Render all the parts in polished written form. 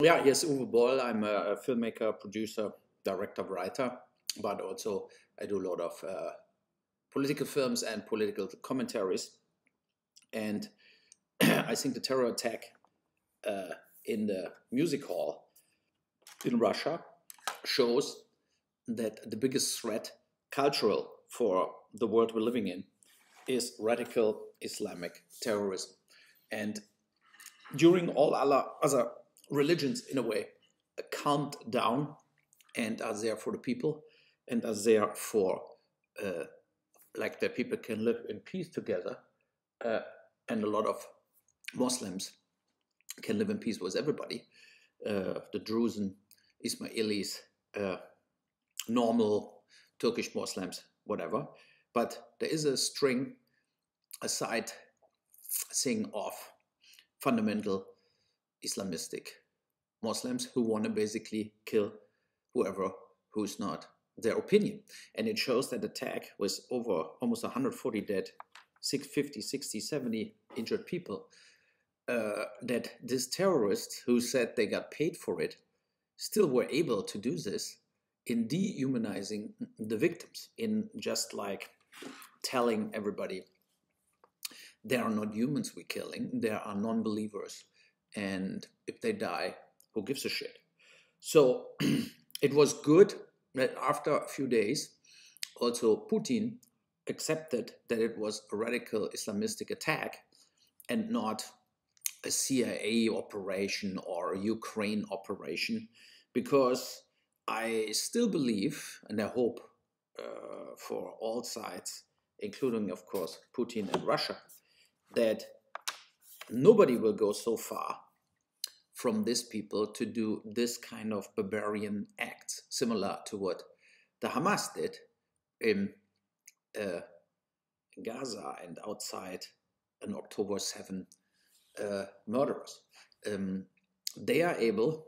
Yeah, yes, Uwe Boll. I'm a filmmaker, producer, director, writer, but also I do a lot of political films and political commentaries. And I think the terror attack uh, in the music hall in Russia shows that the biggest threat, cultural, for the world we're living in is radical Islamic terrorism. And during all other religions, in a way, calmed down and are there for the people and are there for uh, like that people can live in peace together, uh, and a lot of Muslims can live in peace with everybody, the Druzen, Ismailis, uh, normal Turkish Muslims, whatever. But there is a string, a side thing of fundamental Islamistic Muslims who want to basically kill whoever who's not their opinion. And it shows that attack was over almost 140 dead, 650, 60, 70 injured people, that these terrorists who said they got paid for it still were able to do this in dehumanizing the victims, in just like telling everybody they are not humans we're killing, they are non-believers, and if they die, who gives a shit? So it was good that after a few days, also Putin accepted that it was a radical Islamistic attack and not a CIA operation or a Ukraine operation, because I still believe, and I hope for all sides, including, of course, Putin and Russia, that nobody will go so far from these people to do this kind of barbarian acts, similar to what the Hamas did in uh, Gaza and outside an October 7 murderers. Um, they are able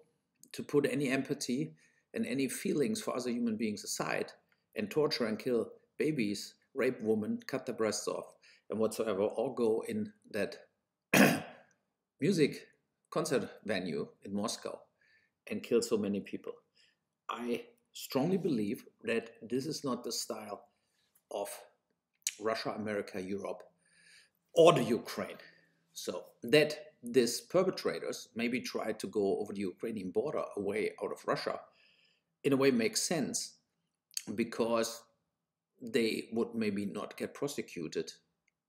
to put any empathy and any feelings for other human beings aside and torture and kill babies, rape women, cut their breasts off, and whatsoever, all go in that music concert venue in Moscow and kill so many people. I strongly believe that this is not the style of Russia, America, Europe, or the Ukraine. So that these perpetrators maybe try to go over the Ukrainian border away out of Russia, in a way makes sense, because they would maybe not get prosecuted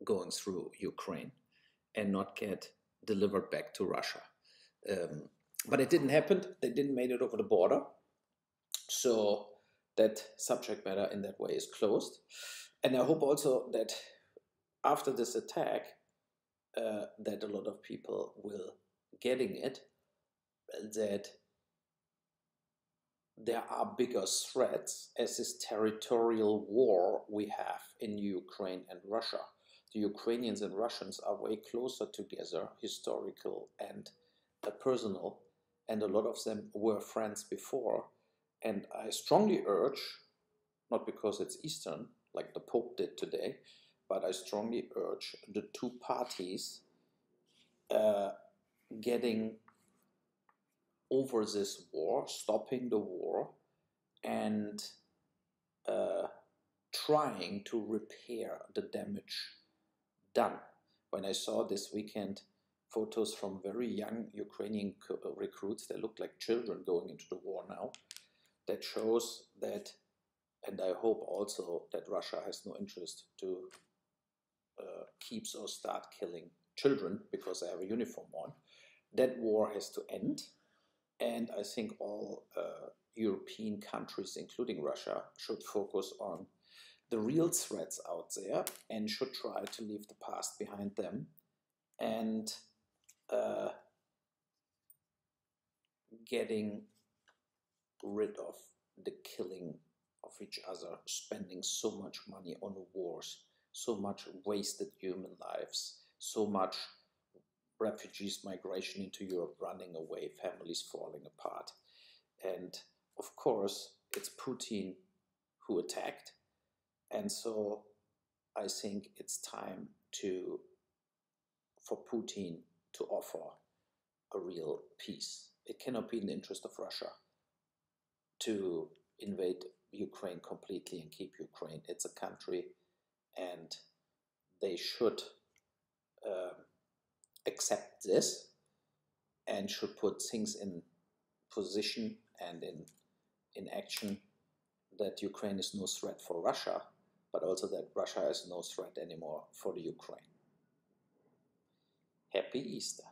going through Ukraine and not get delivered back to Russia. Um, but it didn't happen. They didn't make it over the border. So that subject matter in that way is closed. And I hope also that after this attack, that a lot of people will getting it, that there are bigger threats as this territorial war we have in Ukraine and Russia. The Ukrainians and Russians are way closer together, historical and personal, and a lot of them were friends before. And I strongly urge, not because it's Eastern, like the Pope did today, but I strongly urge the two parties uh, getting over this war, stopping the war, and uh, trying to repair the damage done. When I saw this weekend photos from very young Ukrainian recruits, they look like children going into the war now. That shows that, and I hope also that Russia has no interest to keep or start killing children because they have a uniform on. That war has to end. And I think all European countries, including Russia, should focus on the real threats out there and should try to leave the past behind them and uh, getting rid of the killing of each other, spending so much money on wars, so much wasted human lives, so much refugees migration into Europe running away, families falling apart. And of course, it's Putin who attacked. And so I think it's time for Putin to offer a real peace. it cannot be in the interest of Russia to invade Ukraine completely and keep Ukraine. It's a country, and they should accept this and should put things in position and in action that Ukraine is no threat for Russia, but also that Russia is no threat anymore for the Ukraine. Happy Easter.